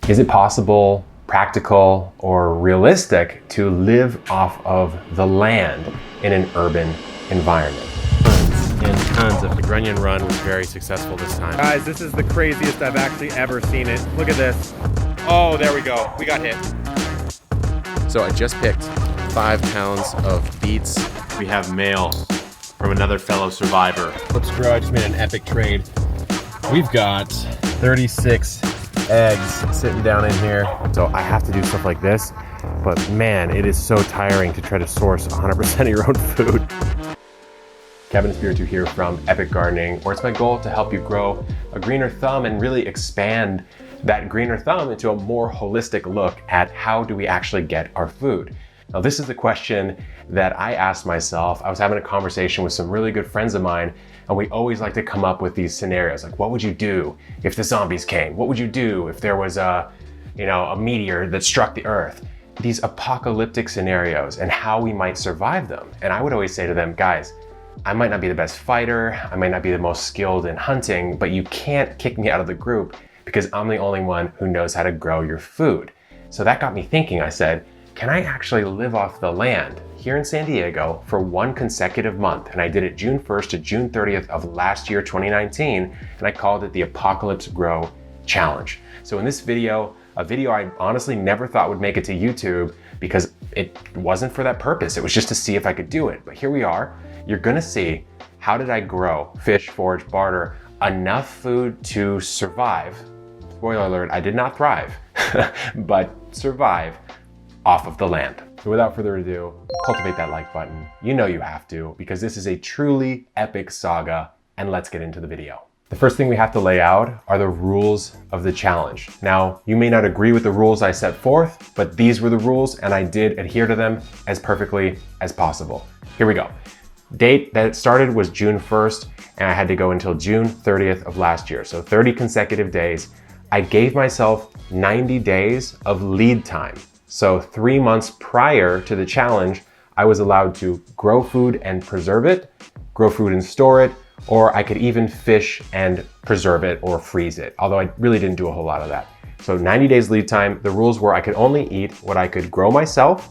Is it possible, practical, or realistic to live off of the land in an urban environment? Tons of the Grunion Run was very successful this time. Guys, this is the craziest I've actually ever seen it. Look at this. Oh, there we go. We got hit. So I just picked 5 pounds of beets. We have mail from another fellow survivor. Let's Grow, I just made an epic trade. We've got 36 eggs sitting down in here. So I have to do stuff like this, but man, it is so tiring to try to source 100% of your own food. Kevin Spiritu here from Epic Gardening, where it's my goal to help you grow a greener thumb and really expand that greener thumb into a more holistic look at how do we actually get our food. Now, this is the question that I asked myself. I was having a conversation with some really good friends of mine, and we always like to come up with these scenarios, like what would you do if the zombies came? What would you do if there was a meteor that struck the earth? These apocalyptic scenarios and how we might survive them. And I would always say to them, guys, I might not be the best fighter, I might not be the most skilled in hunting, but you can't kick me out of the group because I'm the only one who knows how to grow your food. So that got me thinking. I said, can I actually live off the land here in San Diego for one consecutive month? And I did it June 1st to June 30th of last year, 2019, and I called it the Apocalypse Grow Challenge. So in this video, a video I honestly never thought would make it to YouTube because it wasn't for that purpose. It was just to see if I could do it. But here we are. You're gonna see how did I grow, fish, forage, barter, enough food to survive. Spoiler alert, I did not thrive, but survive off of the land. So without further ado, cultivate that like button. You know you have to, because this is a truly epic saga, and let's get into the video. The first thing we have to lay out are the rules of the challenge. Now, you may not agree with the rules I set forth, but these were the rules and I did adhere to them as perfectly as possible. Here we go. Date that it started was June 1st, and I had to go until June 30th of last year. So 30 consecutive days. I gave myself 90 days of lead time. So 3 months prior to the challenge, I was allowed to grow food and preserve it, grow food and store it, or I could even fish and preserve it or freeze it, although I really didn't do a whole lot of that. So 90 days lead time. The rules were I could only eat what I could grow myself,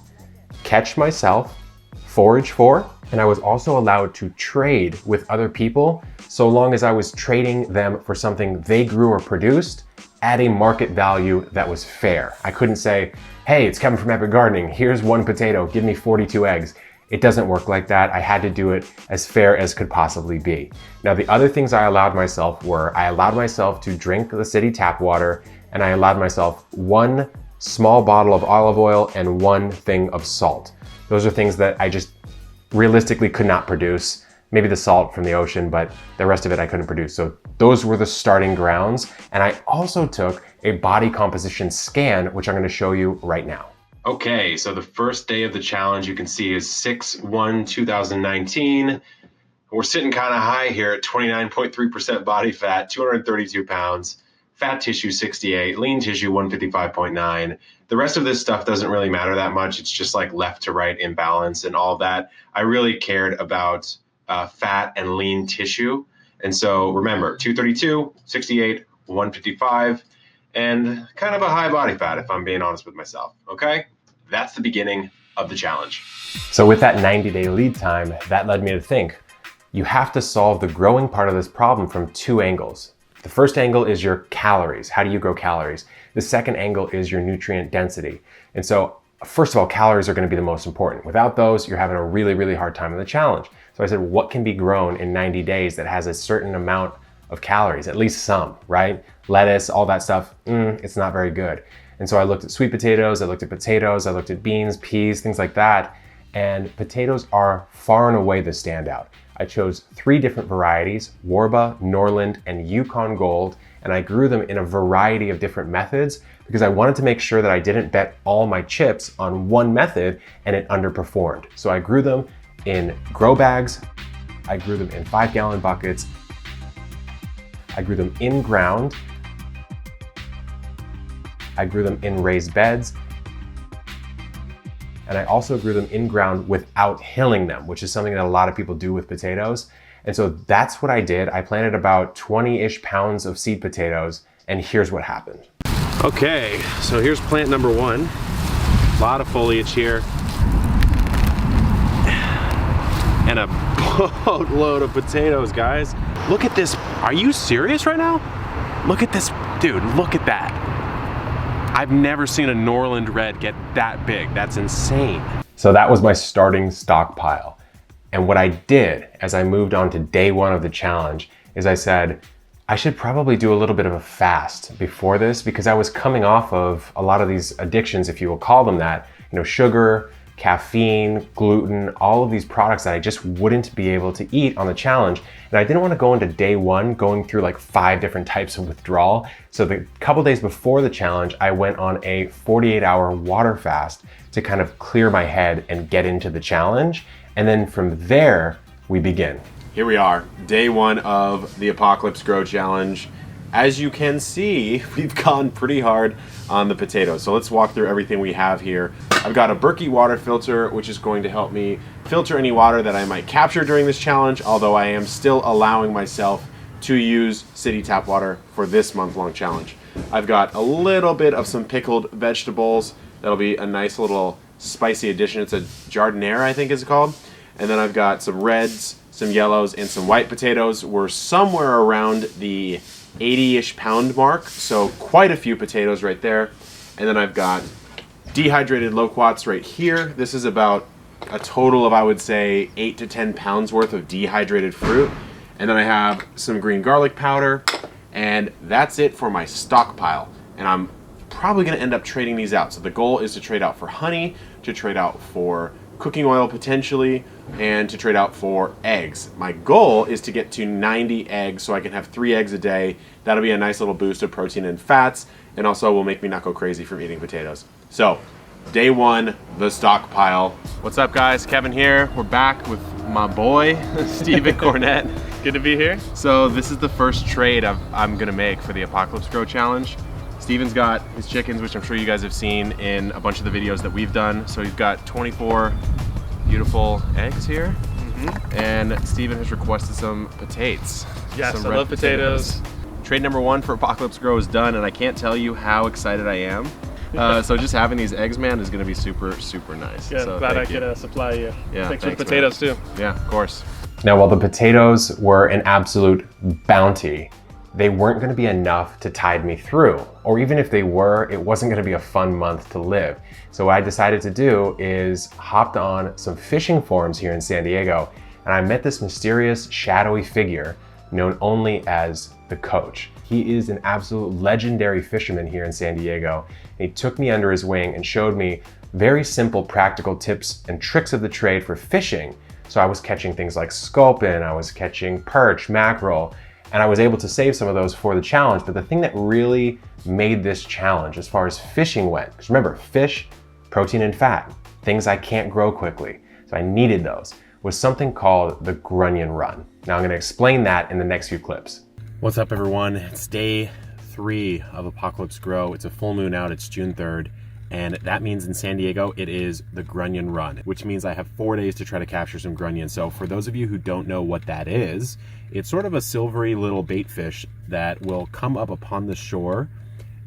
catch myself, forage for, and I was also allowed to trade with other people so long as I was trading them for something they grew or produced at a market value that was fair. I couldn't say, hey, it's Kevin from Epic Gardening, here's 1 potato, give me 42 eggs. It doesn't work like that. I had to do it as fair as could possibly be. Now, the other things I allowed myself were, I allowed myself to drink the city tap water, and I allowed myself 1 small bottle of olive oil and 1 thing of salt. Those are things that I just realistically could not produce. Maybe the salt from the ocean, but the rest of it I couldn't produce. So those were the starting grounds. And I also took a body composition scan, which I'm gonna show you right now. Okay, so the first day of the challenge you can see is 6/1/2019. We're sitting kind of high here at 29.3% body fat, 232 pounds, fat tissue 68, lean tissue 155.9. The rest of this stuff doesn't really matter that much. It's just like left to right imbalance and all that. I really cared about fat and lean tissue. And so remember, 232, 68, 155, and kind of a high body fat if I'm being honest with myself, okay? That's the beginning of the challenge. So with that 90-day lead time, that led me to think, you have to solve the growing part of this problem from 2 angles. The first angle is your calories. How do you grow calories? The second angle is your nutrient density. And so first of all, calories are going to be the most important. Without those, you're having a really, really hard time in the challenge. So I said, what can be grown in 90 days that has a certain amount of calories, at least some, right? Lettuce, all that stuff, it's not very good. And so I looked at sweet potatoes, I looked at potatoes, I looked at beans, peas, things like that. And potatoes are far and away the standout. I chose 3 different varieties, Warba, Norland, and Yukon Gold, and I grew them in a variety of different methods because I wanted to make sure that I didn't bet all my chips on one method and it underperformed. So I grew them in grow bags, I grew them in 5-gallon buckets, I grew them in ground, I grew them in raised beds, and I also grew them in ground without hilling them, which is something that a lot of people do with potatoes. And so that's what I did. I planted about 20-ish pounds of seed potatoes, and here's what happened. Okay, so here's plant number one. A lot of foliage here. And a boatload of potatoes, guys. Look at this. Are you serious right now? Look at this, dude, look at that. I've never seen a Norland red get that big. That's insane. So that was my starting stockpile. And what I did as I moved on to day one of the challenge is I said, I should probably do a little bit of a fast before this because I was coming off of a lot of these addictions, if you will call them that, you know, sugar, caffeine, gluten, all of these products that I just wouldn't be able to eat on the challenge. And I didn't want to go into day one going through like 5 different types of withdrawal. So the couple days before the challenge, I went on a 48-hour water fast to kind of clear my head and get into the challenge. And then from there, we begin. Here we are, day one of the Apocalypse Grow Challenge. As you can see, we've gone pretty hard on the potatoes. So let's walk through everything we have here. I've got a Berkey water filter, which is going to help me filter any water that I might capture during this challenge, although I am still allowing myself to use city tap water for this month-long challenge. I've got a little bit of some pickled vegetables. That'll be a nice little spicy addition. It's a jardiniere, I think it's called. And then I've got some reds, some yellows, and some white potatoes. We're somewhere around the 80-ish pound mark, so quite a few potatoes right there. And then I've got dehydrated loquats right here. This is about a total of, I would say, 8 to 10 pounds worth of dehydrated fruit. And then I have some green garlic powder, and that's it for my stockpile. And I'm probably gonna end up trading these out. So the goal is to trade out for honey, to trade out for cooking oil potentially, and to trade out for eggs. My goal is to get to 90 eggs so I can have 3 eggs a day. That'll be a nice little boost of protein and fats, and also will make me not go crazy from eating potatoes. So, day one, the stockpile. What's up, guys? Kevin here. We're back with my boy, Steven Cornett. Good to be here. So this is the first trade I'm gonna make for the Apocalypse Grow Challenge. Steven's got his chickens, which I'm sure you guys have seen in a bunch of the videos that we've done. So he's got 24 beautiful eggs here. And Steven has requested some potatoes. Yes, some I love potatoes. Trade number one for Apocalypse Grow is done, and I can't tell you how excited I am. So just having these eggs, man, is gonna be super, super nice. Yeah, so glad I could supply you. Yeah, thanks for the man. potatoes too. Yeah, of course. Now, while the potatoes were an absolute bounty, they weren't going to be enough to tide me through. Or even if they were, it wasn't going to be a fun month to live. So what I decided to do is hopped on some fishing forums here in San Diego, and I met this mysterious shadowy figure known only as the Coach. He is an absolute legendary fisherman here in San Diego. And he took me under his wing and showed me very simple practical tips and tricks of the trade for fishing. So I was catching things like sculpin, I was catching perch, mackerel, and I was able to save some of those for the challenge. But the thing that really made this challenge as far as fishing went, because remember, fish, protein and fat, things I can't grow quickly, so I needed those, was something called the Grunion Run. Now I'm gonna explain that in the next few clips. What's up, everyone? It's day 3 of Apocalypse Grow. It's a full moon out, it's June 3rd. And that means in San Diego, it is the Grunion Run, which means I have 4 days to try to capture some grunion. So for those of you who don't know what that is, it's sort of a silvery little bait fish that will come up upon the shore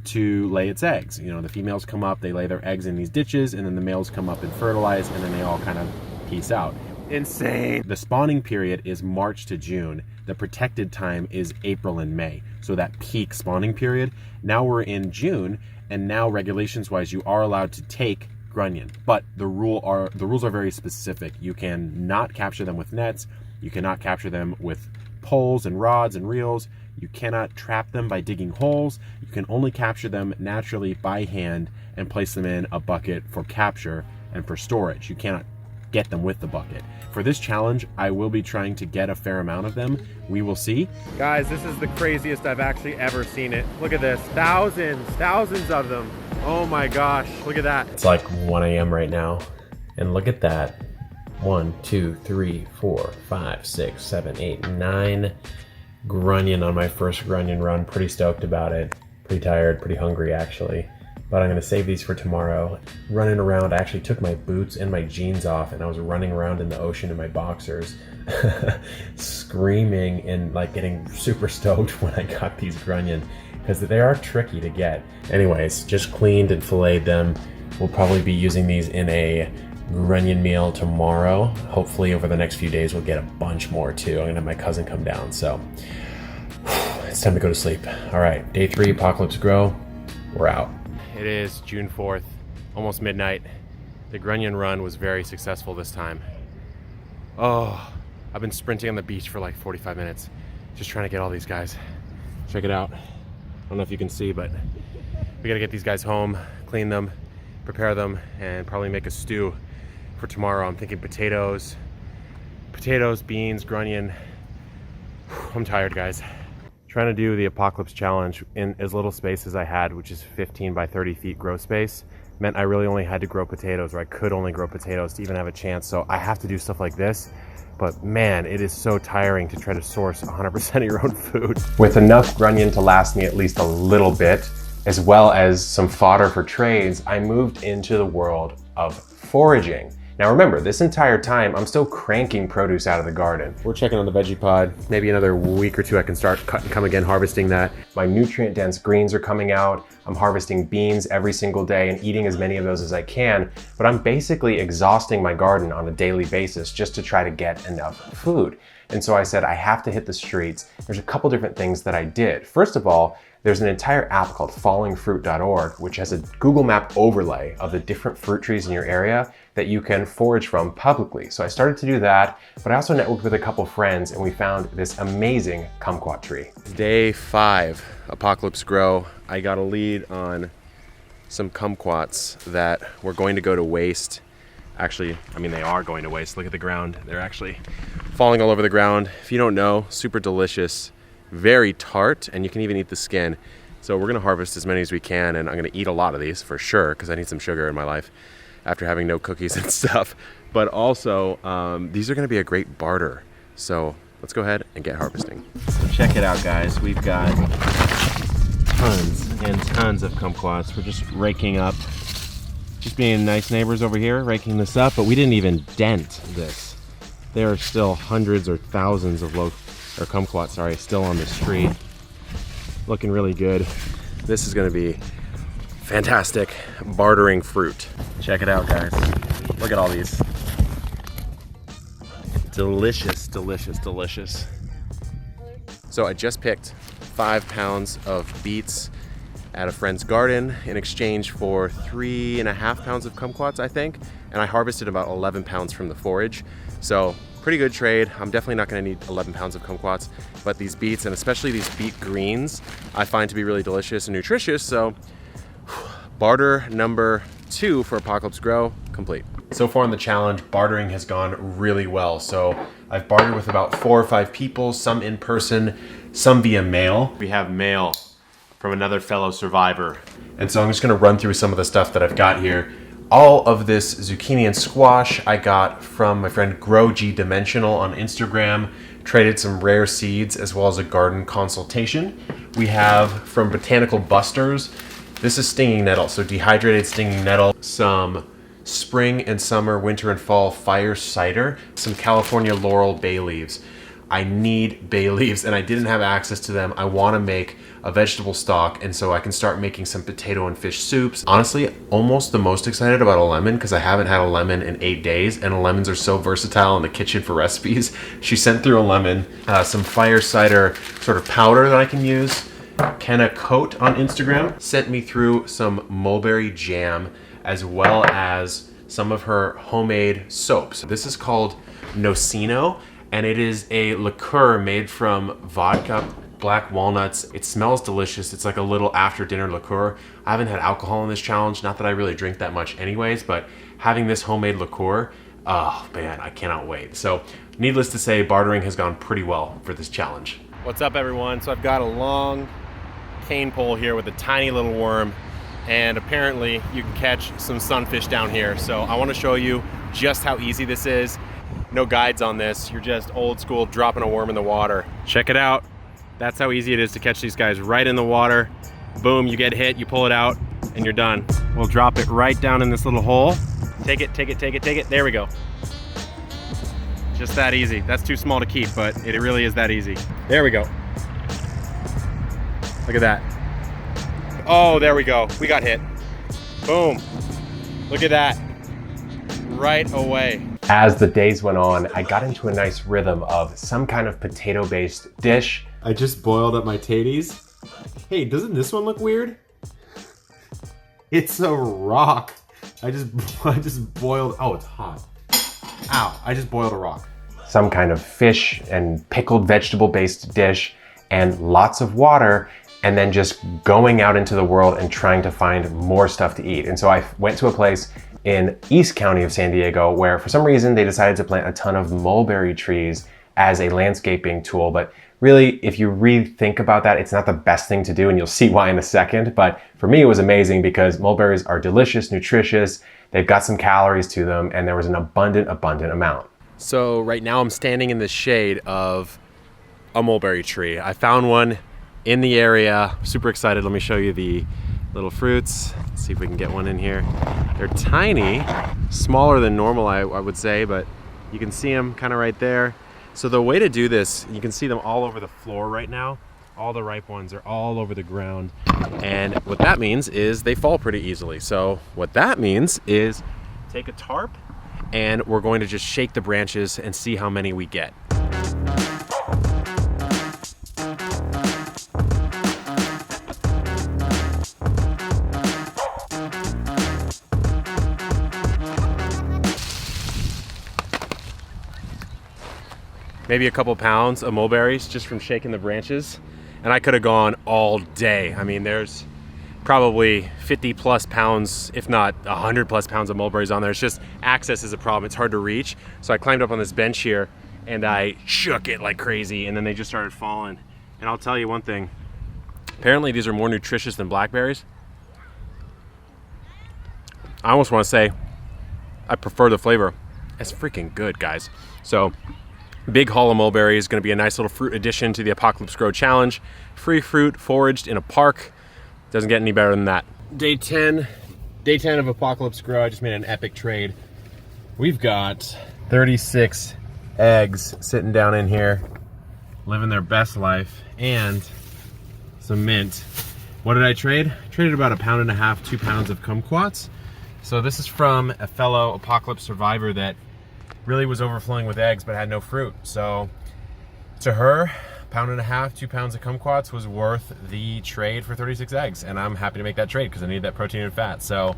to lay its eggs. You know, the females come up, they lay their eggs in these ditches, and then the males come up and fertilize, and then they all kind of peace out. Insane. The spawning period is March to June. The protected time is April and May. So that peak spawning period. Now we're in June, and now regulations wise you are allowed to take grunion, but the rules are very specific. You can not capture them with nets, you cannot capture them with poles and rods and reels, you cannot trap them by digging holes, you can only capture them naturally by hand and place them in a bucket for capture and for storage. You cannot get them with the bucket. For this challenge, I will be trying to get a fair amount of them. We will see. Guys, this is the craziest I've actually ever seen it. Look at this, thousands of them. Oh my gosh, look at that. It's like 1 a.m. right now, and look at that. 1, 2, 3, 4, 5, 6, 7, 8, 9 grunion on my first grunion run. Pretty stoked about it. Pretty tired, pretty hungry actually. But I'm gonna save these for tomorrow. Running around, I actually took my boots and my jeans off, and I was running around in the ocean in my boxers, screaming and like getting super stoked when I got these grunion. because they are tricky to get. Anyways, just cleaned and filleted them. We'll probably be using these in a grunion meal tomorrow. Hopefully over the next few days we'll get a bunch more too. I'm gonna have my cousin come down, so it's time to go to sleep. All right, day 3, Apocalypse Grow, we're out. It is June 4th, almost midnight. The grunion run was very successful this time. Oh, I've been sprinting on the beach for like 45 minutes, just trying to get all these guys. Check it out. I don't know if you can see, but we gotta get these guys home, clean them, prepare them, and probably make a stew for tomorrow. I'm thinking potatoes, beans, grunion. I'm tired, guys. Trying to do the Apocalypse Challenge in as little space as I had, which is 15 by 30 feet grow space, meant I really only had to grow potatoes, or I could only grow potatoes to even have a chance. So I have to do stuff like this. But man, it is so tiring to try to source 100% of your own food. With enough grunion to last me at least a little bit, as well as some fodder for trades, I moved into the world of foraging. Now remember, this entire time, I'm still cranking produce out of the garden. We're checking on the veggie pod. Maybe another week or two I can start come again harvesting that. My nutrient-dense greens are coming out. I'm harvesting beans every single day and eating as many of those as I can, but I'm basically exhausting my garden on a daily basis just to try to get enough food. And so I said, I have to hit the streets. There's a couple different things that I did. First of all, there's an entire app called fallingfruit.org, which has a Google Map overlay of the different fruit trees in your area that you can forage from publicly. So I started to do that, but I also networked with a couple friends and we found this amazing kumquat tree. Day 5, Apocalypse Grow. I got a lead on some kumquats that were going to go to waste. Actually, I mean, they are going to waste. Look at the ground. They're actually falling all over the ground. If you don't know, super delicious, very tart, and you can even eat the skin. So we're gonna harvest as many as we can, and I'm gonna eat a lot of these for sure, because I need some sugar in my life after having no cookies and stuff. But also, these are gonna be a great barter. So let's go ahead and get harvesting. Check it out, guys. We've got tons and tons of kumquats. We're just raking up, just being nice neighbors over here, raking this up, but we didn't even dent this. There are still hundreds or thousands of kumquats, sorry, still on the street. Looking really good. This is gonna be fantastic bartering fruit. Check it out, guys. Look at all these. Delicious, delicious, delicious. So I just picked 5 pounds of beets at a friend's garden in exchange for 3.5 pounds of kumquats, I think. And I harvested about 11 pounds from the forage. So pretty good trade. I'm definitely not gonna need 11 pounds of kumquats, but these beets, and especially these beet greens, I find to be really delicious and nutritious. So barter number 2 for Apocalypse Grow complete. So far in the challenge, bartering has gone really well. So I've bartered with about 4 or 5 people, some in person, some via mail. We have mail from another fellow survivor. And so I'm just gonna run through some of the stuff that I've got here. All of this zucchini and squash I got from my friend Grow G Dimensional on Instagram. Traded some rare seeds as well as a garden consultation. We have from Botanical Busters, this is stinging nettle, so dehydrated stinging nettle, some spring and summer, winter and fall fire cider, some California laurel bay leaves. I need bay leaves and I didn't have access to them. I want to make a vegetable stock, and so I can start making some potato and fish soups. Honestly, almost the most excited about a lemon because I haven't had a lemon in 8 days, and lemons are so versatile in the kitchen for recipes. She sent through a lemon, some fire cider sort of powder that I can use. Kenna Coat on Instagram sent me through some mulberry jam as well as some of her homemade soaps. This is called Nocino, and it is a liqueur made from vodka, black walnuts. It smells delicious. It's like a little after dinner liqueur. I haven't had alcohol in this challenge, not that I really drink that much anyways, but having this homemade liqueur, oh man, I cannot wait. So needless to say, bartering has gone pretty well for this challenge. What's up, everyone? So I've got a long cane pole here with a tiny little worm, and apparently you can catch some sunfish down here. So I want to show you just how easy this is. No guides on this. You're just old school dropping a worm in the water. Check it out. That's how easy it is to catch these guys right in the water. Boom, you get hit, you pull it out, and you're done. We'll drop it right down in this little hole. Take it, take it, take it, take it. There we go. Just that easy. That's too small to keep, but it really is that easy. There we go. Look at that. Oh, there we go. We got hit. Boom. Look at that. Right away. As the days went on, I got into a nice rhythm of some kind of potato-based dish. I just boiled up my taties. Hey, doesn't this one look weird? It's a rock. I just boiled, oh, it's hot. Ow, I just boiled a rock. Some kind of fish and pickled vegetable-based dish, and lots of water, and then just going out into the world and trying to find more stuff to eat. And so I went to a place in East County of San Diego where for some reason they decided to plant a ton of mulberry trees as a landscaping tool. But really, if you really think about that, it's not the best thing to do, and you'll see why in a second. But for me, it was amazing because mulberries are delicious, nutritious, they've got some calories to them, and there was an abundant amount. So right now I'm standing in the shade of a mulberry tree. I found one in the area, super excited. Let me show you the little fruits. Let's see if we can get one in here. They're tiny, smaller than normal, I would say, but you can see them kind of right there. So the way to do this, you can see them all over the floor right now. All the ripe ones are all over the ground. And what that means is they fall pretty easily. So what that means is take a tarp and we're going to just shake the branches and see how many we get. Maybe a couple pounds of mulberries just from shaking the branches. And I could have gone all day. I mean, there's probably 50 plus pounds, if not 100 plus pounds of mulberries on there. It's just access is a problem. It's hard to reach. So I climbed up on this bench here and I shook it like crazy, and then they just started falling. And I'll tell you one thing, apparently these are more nutritious than blackberries. I almost want to say I prefer the flavor. It's freaking good, guys. So big haul of mulberry is going to be a nice little fruit addition to the Apocalypse Grow Challenge. Free fruit foraged in a park. Doesn't get any better than that. Day 10 of Apocalypse Grow. I just made an epic trade. We've got 36 eggs sitting down in here, living their best life, and some mint. What did I trade? I traded about 1.5 pounds, 2 pounds of kumquats. So this is from a fellow Apocalypse survivor that really was overflowing with eggs but had no fruit. So to her, 1.5 pounds, 2 pounds of kumquats was worth the trade for 36 eggs. And I'm happy to make that trade because I need that protein and fat. So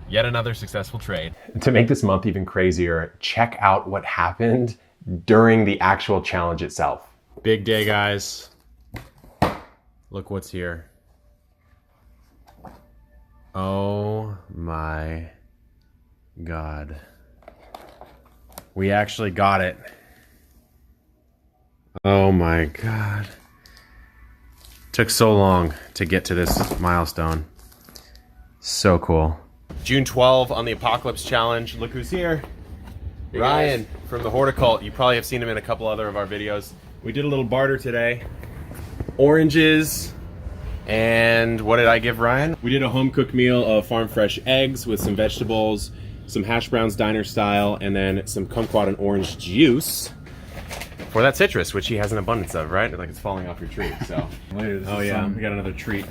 yet another successful trade. To make this month even crazier, check out what happened during the actual challenge itself. Big day, guys. Look what's here. Oh my God. We actually got it. Oh my God. Took so long to get to this milestone. So cool. June 12 on the Apocalypse Challenge. Look who's here. Hey, Ryan guys. From the Horticult. You probably have seen him in a couple other of our videos. We did a little barter today. Oranges. And what did I give Ryan? We did a home cooked meal of farm fresh eggs with some vegetables, some hash browns diner style, and then some kumquat and orange juice for that citrus, which he has an abundance of, right? Like it's falling off your tree. So Later, oh yeah, we got another treat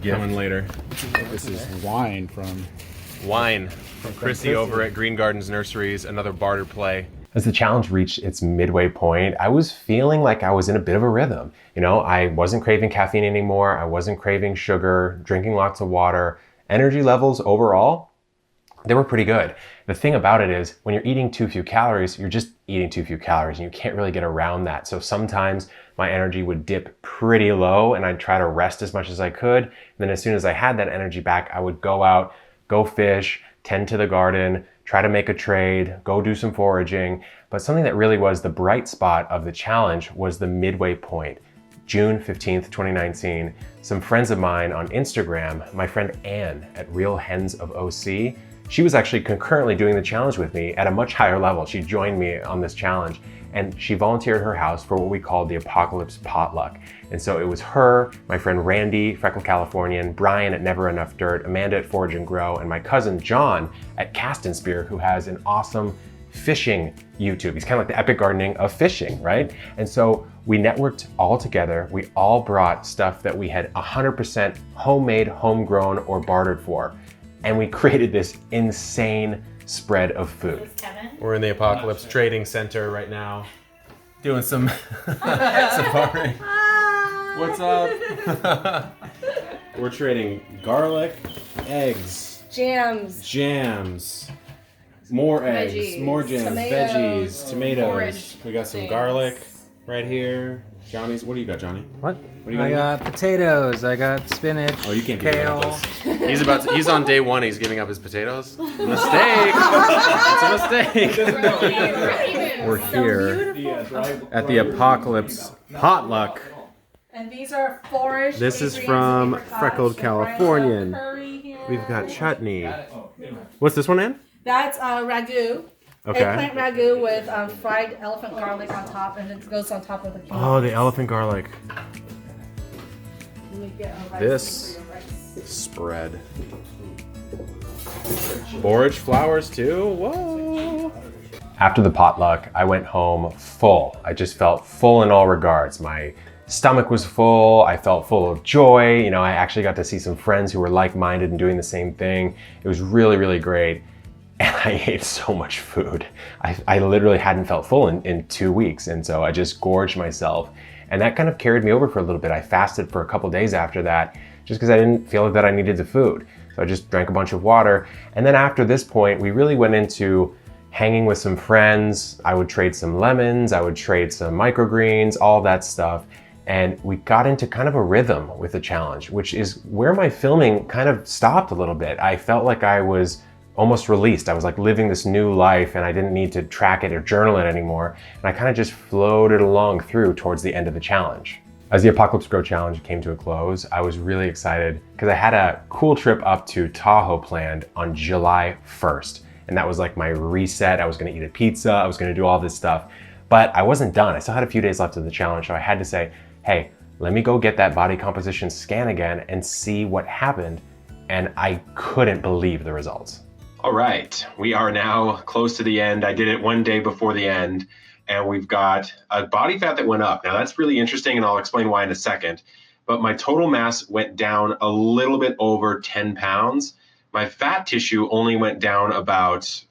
coming later. This is wine from Chrissy over at Green Gardens Nurseries, another barter play. As the challenge reached its midway point, I was feeling like I was in a bit of a rhythm. You know, I wasn't craving caffeine anymore. I wasn't craving sugar, drinking lots of water. Energy levels overall, they were pretty good. The thing about it is when you're eating too few calories, you're just eating too few calories and you can't really get around that. So sometimes my energy would dip pretty low and I'd try to rest as much as I could. And then as soon as I had that energy back, I would go out, go fish, tend to the garden, try to make a trade, go do some foraging. But something that really was the bright spot of the challenge was the midway point. June 15th, 2019, some friends of mine on Instagram, my friend Anne at Real Hens of OC, she was actually concurrently doing the challenge with me at a much higher level. She joined me on this challenge and she volunteered her house for what we called the Apocalypse Potluck. And so it was her, my friend Randy, Freckle Californian, Brian at Never Enough Dirt, Amanda at Forage and Grow, and my cousin John at Cast and Spear, who has an awesome fishing YouTube. He's kind of like the Epic Gardening of fishing, right? And so we networked all together. We all brought stuff that we had 100% homemade, homegrown, or bartered for. And we created this insane spread of food. We're in the Apocalypse Trading Center right now, doing some bartering. What's up? We're trading garlic, eggs, jams, more eggs, Veggies, more jams, tomatoes, veggies, tomatoes. forage We got some things. garlic right here. Johnny's, what do you got, Johnny? What? do you I got potatoes, I got spinach, Oh, you can't be giving kale. up those. He's on day one. He's giving up his potatoes. Mistake. It's a mistake. We're here at the Apocalypse potluck. And these are foraged. This is ingredients from that we forgot. Freckled So right now, Californian. curry here. We've got chutney. What's this one, Ann? That's ragu. Okay. Eggplant ragu with fried elephant garlic on top, and it goes on top of the quinoa. Oh, the elephant garlic. Let me get a rice This- for your rice. Spread. Borage flowers too. Whoa. After the potluck, I went home full. I just felt full in all regards. My stomach was full. I felt full of joy. You know, I actually got to see some friends who were like-minded and doing the same thing. It was really, really great. And I ate so much food. I literally hadn't felt full in 2 weeks. And so I just gorged myself. And that kind of carried me over for a little bit. I fasted for a couple days after that, just because I didn't feel that I needed the food. So I just drank a bunch of water. And then after this point, we really went into hanging with some friends. I would trade some lemons, I would trade some microgreens, all that stuff. And we got into kind of a rhythm with the challenge, which is where my filming kind of stopped a little bit. I felt like I was almost released. I was like living this new life and I didn't need to track it or journal it anymore. And I kind of just floated along through towards the end of the challenge. As the Apocalypse Grow Challenge came to a close, I was really excited because I had a cool trip up to Tahoe planned on July 1st. And that was like my reset. I was gonna eat a pizza, I was gonna do all this stuff, but I wasn't done. I still had a few days left of the challenge, so I had to say, hey, let me go get that body composition scan again and see what happened. And I couldn't believe the results. All right, we are now close to the end. I did it one day before the end, and we've got a body fat that went up. Now that's really interesting, and I'll explain why in a second. But my total mass went down a little bit over 10 pounds. My fat tissue only went down about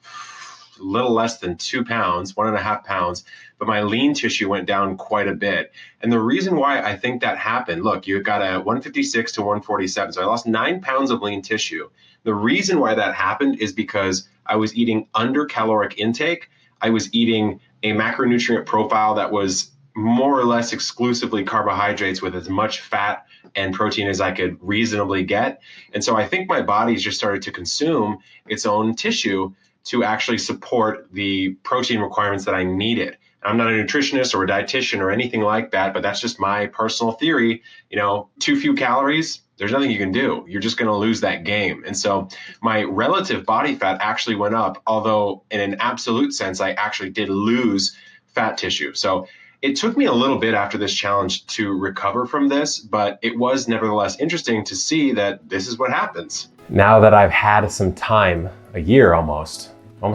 a little less than 2 pounds, 1.5 pounds, but my lean tissue went down quite a bit. And the reason why I think that happened, look, you got a 156 to 147, so I lost 9 pounds of lean tissue. The reason why that happened is because I was eating under caloric intake. I was eating a macronutrient profile that was more or less exclusively carbohydrates with as much fat and protein as I could reasonably get. And so I think my body's just started to consume its own tissue to actually support the protein requirements that I needed. I'm not a nutritionist or a dietitian or anything like that, but that's just my personal theory. You know, too few calories, there's nothing you can do. You're just going to lose that game. And so my relative body fat actually went up, although in an absolute sense, I actually did lose fat tissue. So it took me a little bit after this challenge to recover from this, but it was nevertheless interesting to see that this is what happens. Now that I've had some time, a year almost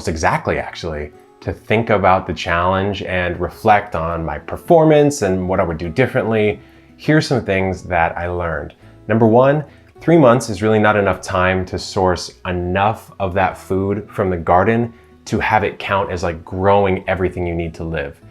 exactly actually, to think about the challenge and reflect on my performance and what I would do differently, here's some things that I learned. Number one, 3 months is really not enough time to source enough of that food from the garden to have it count as like growing everything you need to live.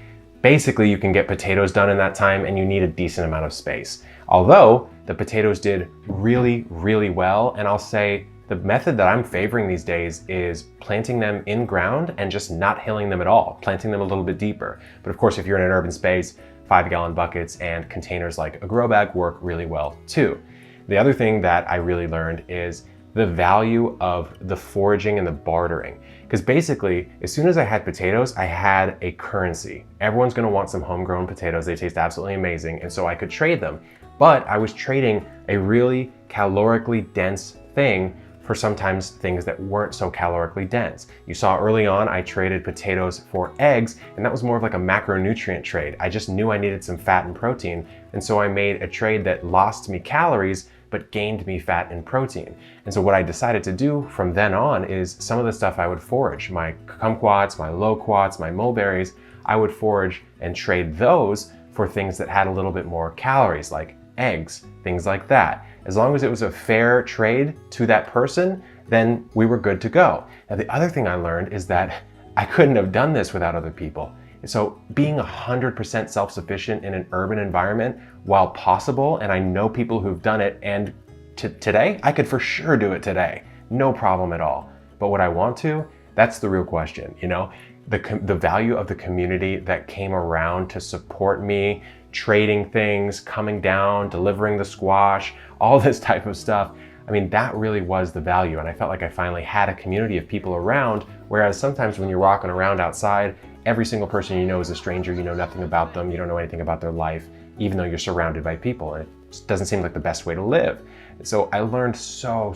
Basically, you can get potatoes done in that time and you need a decent amount of space. Although the potatoes did really, really well, and I'll say the method that I'm favoring these days is planting them in ground and just not hilling them at all, planting them a little bit deeper. But of course, if you're in an urban space, 5-gallon buckets and containers like a grow bag work really well too. The other thing that I really learned is the value of the foraging and the bartering. Because basically, as soon as I had potatoes, I had a currency. Everyone's gonna want some homegrown potatoes. They taste absolutely amazing. And so I could trade them. But I was trading a really calorically dense thing for sometimes things that weren't so calorically dense. You saw early on, I traded potatoes for eggs, and that was more of like a macronutrient trade. I just knew I needed some fat and protein. And so I made a trade that lost me calories, but gained me fat and protein. And so what I decided to do from then on is some of the stuff I would forage, my kumquats, my loquats, my mulberries, I would forage and trade those for things that had a little bit more calories, like eggs, things like that. As long as it was a fair trade to that person, then we were good to go. Now, the other thing I learned is that I couldn't have done this without other people. So being 100% self-sufficient in an urban environment, while possible, and I know people who've done it, and today, I could for sure do it today. No problem at all. But what I want to, that's the real question, you know? The value of the community that came around to support me, trading things, coming down, delivering the squash, all this type of stuff. I mean, that really was the value. And I felt like I finally had a community of people around, whereas sometimes when you're walking around outside, every single person you know is a stranger, you know nothing about them, you don't know anything about their life, even though you're surrounded by people. And it just doesn't seem like the best way to live. So I learned so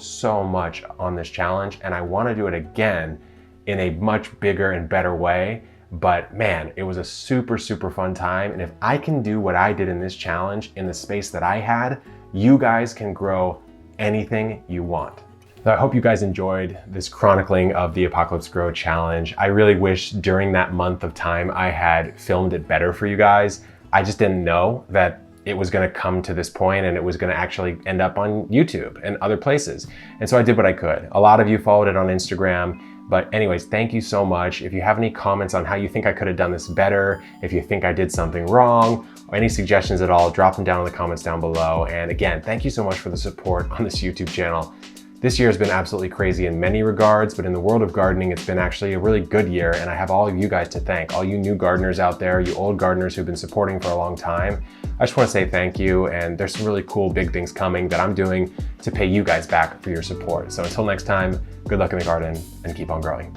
much on this challenge, and I want to do it again in a much bigger and better way. But man, it was a super fun time. And if I can do what I did in this challenge in the space that I had, you guys can grow anything you want. So I hope you guys enjoyed this chronicling of the Apocalypse Grow Challenge. I really wish during that month of time I had filmed it better for you guys. I just didn't know that it was gonna come to this point and it was gonna actually end up on YouTube and other places. And so I did what I could. A lot of you followed it on Instagram. But anyways, thank you so much. If you have any comments on how you think I could have done this better, if you think I did something wrong, or any suggestions at all, drop them down in the comments down below. And again, thank you so much for the support on this YouTube channel. This year has been absolutely crazy in many regards, but in the world of gardening, it's been actually a really good year, and I have all of you guys to thank, all you new gardeners out there, you old gardeners who've been supporting for a long time. I just want to say thank you, and there's some really cool big things coming that I'm doing to pay you guys back for your support. So until next time, good luck in the garden and keep on growing.